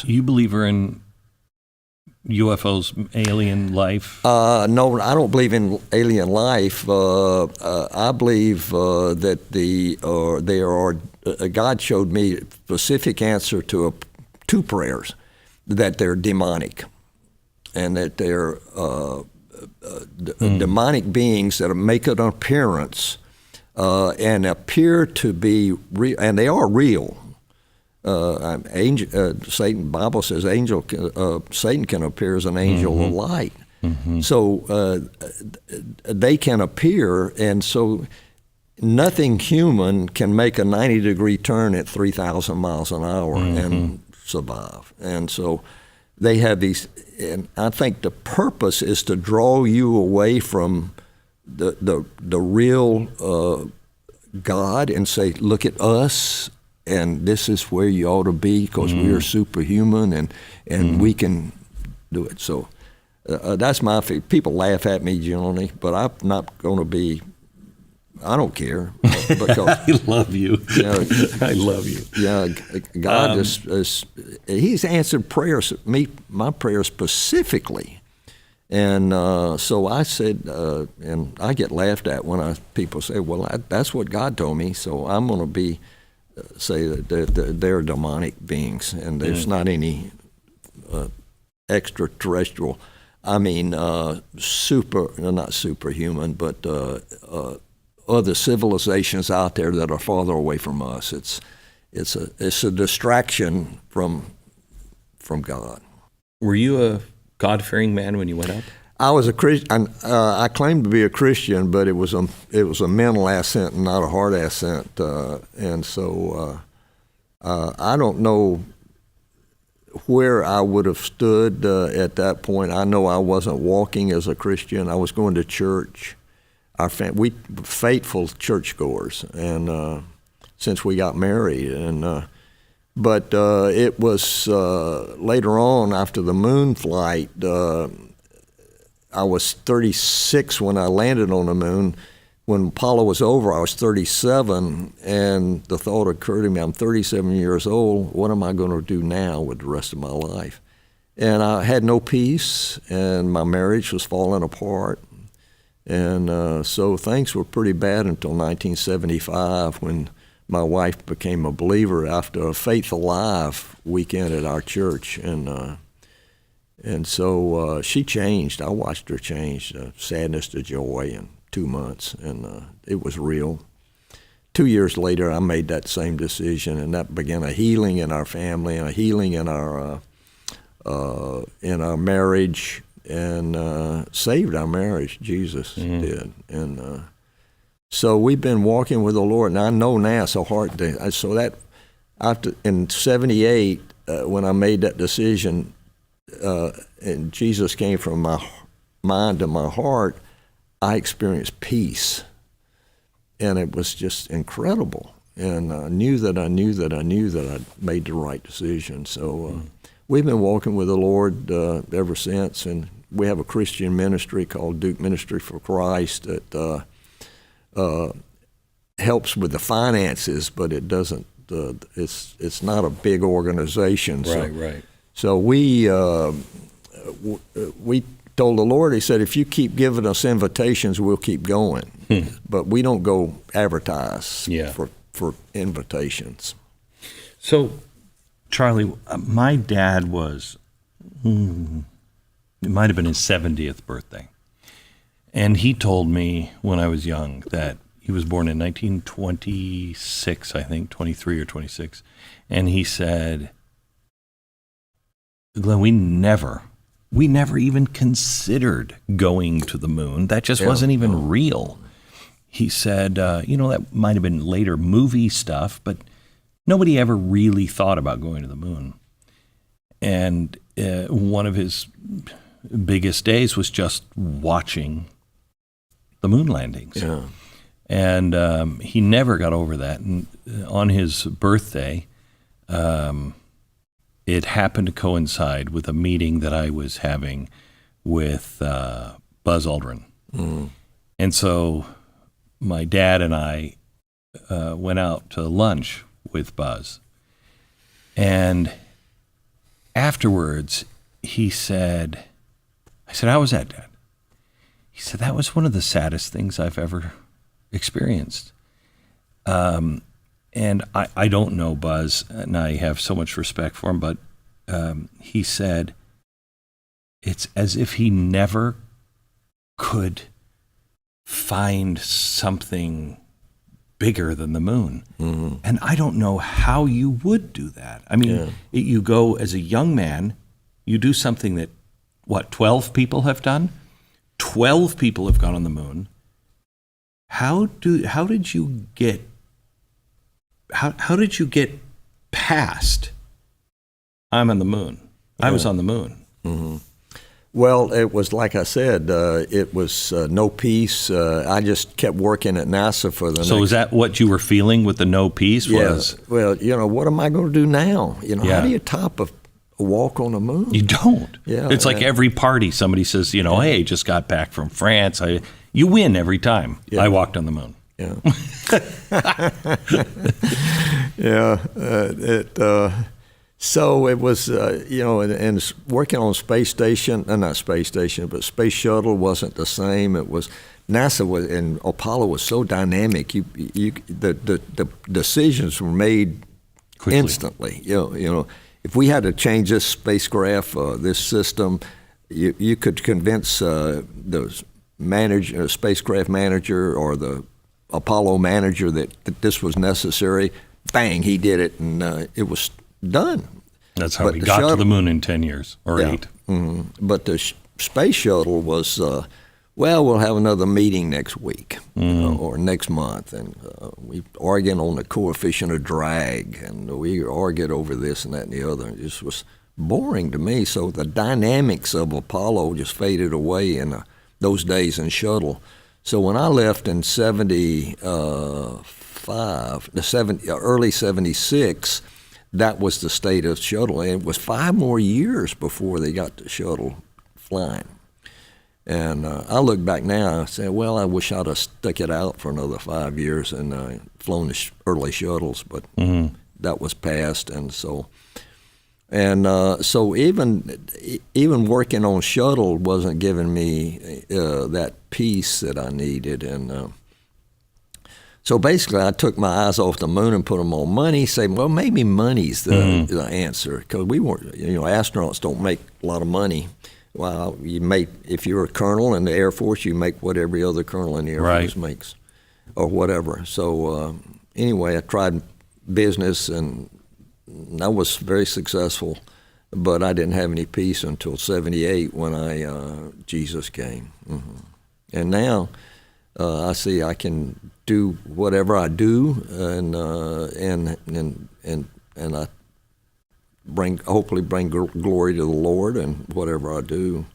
You believe in UFOs, alien life? No, I don't believe in alien life. I believe God showed me a specific answer to two prayers, that they're demonic, and that they're demonic beings that make an appearance and appear to be real, and they are real. Satan, Bible says, Satan can appear as an angel of light. So they can appear, and so nothing human can make a 90-degree turn at 3,000 miles an hour and survive. And so they have these, and I think the purpose is to draw you away from the real God and say, look at us, and this is where you ought to be, because we are superhuman and we can do it. So that's my feeling. People laugh at me generally, but I'm not going to be. I don't care. Because, I love you. I love you. Yeah, God He's answered prayers, my prayers specifically. And so I said, and I get laughed at when people say, well, that's what God told me, so I'm going to say that they're demonic beings, and there's not any extraterrestrial, not superhuman, but other civilizations out there that are farther away from us. It's a distraction from God. Were you a God-fearing man when you went up? I was a Christian. I claimed to be a Christian, but it was a mental assent and not a heart assent. And so I don't know where I would have stood at that point. I know I wasn't walking as a Christian. I was going to church. We faithful churchgoers, and since we got married, and but it was later on after the moon flight. I was 36 when I landed on the moon. When Apollo was over, I was 37, and the thought occurred to me, I'm 37 years old, what am I going to do now with the rest of my life? And I had no peace, and my marriage was falling apart. And so things were pretty bad until 1975, when my wife became a believer after a Faith Alive weekend at our church. And so she changed. I watched her change, sadness to joy in 2 months, and it was real. 2 years later, I made that same decision, and that began a healing in our family and a healing in our marriage, and saved our marriage. Jesus did, and so we've been walking with the Lord, and I know now. So that after in '78, when I made that decision. And Jesus came from my mind to my heart, I experienced peace. And it was just incredible. And I knew that I'd made the right decision. So we've been walking with the Lord ever since. And we have a Christian ministry called Duke Ministry for Christ that helps with the finances, but it doesn't, it's not a big organization. Right. So we told the Lord, He said, if you keep giving us invitations, we'll keep going. But we don't go advertise for invitations. So, Charlie, my dad was, it might have been his 70th birthday. And he told me when I was young that he was born in 1926, I think, 23 or 26. And he said, Glenn, we never even considered going to the moon. That just wasn't even real. He said, that might have been later movie stuff, but nobody ever really thought about going to the moon. And one of his biggest days was just watching the moon landings. Yeah. And he never got over that. And on his birthday, it happened to coincide with a meeting that I was having with Buzz Aldrin. And so my dad and I went out to lunch with Buzz. And afterwards, he said, I said, how was that, Dad? He said, that was one of the saddest things I've ever experienced. And I don't know Buzz, and I have so much respect for him, but he said it's as if he never could find something bigger than the moon. Mm-hmm. And I don't know how you would do that. I mean, you go as a young man, you do something that, 12 people have done? 12 people have gone on the moon. How did you get past I'm on the moon? I was on the moon. Mm-hmm. Well, it was like I said, it was no peace. I just kept working at NASA for the. So is that what you were feeling with the no peace? Was well, what am I going to do now? How do you top a walk on the moon? You don't. Yeah, it's like every party somebody says, hey, just got back from France. You win every time. I walked on the moon. Yeah. So it was, and working on space station, not space station, but space shuttle wasn't the same. It was NASA and Apollo was so dynamic. The decisions were made quickly. Instantly. If we had to change this spacecraft, this system, you could convince the spacecraft manager or the Apollo manager that this was necessary. Bang, he did it, and it was done. That's how we got to the moon in 10 years or 8. Mm-hmm. But the space shuttle was, we'll have another meeting next week or next month, and we arguing on the coefficient of drag, and we argued over this and that and the other. It just was boring to me. So the dynamics of Apollo just faded away in those days in shuttle. So when I left in 75, early 76, that was the state of shuttle. And it was 5 more years before they got the shuttle flying. And I look back now and say, well, I wish I'd have stuck it out for another 5 years and flown the early shuttles, but that was past. And so even working on shuttle wasn't giving me that peace that I needed. And so basically I took my eyes off the moon and put them on money, saying, well, maybe money's the answer, because we weren't, astronauts don't make a lot of money. Well, if you're a colonel in the Air Force, you make what every other colonel in the Air Force makes, or whatever. So anyway, I tried business, and I was very successful, but I didn't have any peace until 78 when Jesus came. Mm-hmm. And now I see I can do whatever I do, and I hopefully bring glory to the Lord in whatever I do.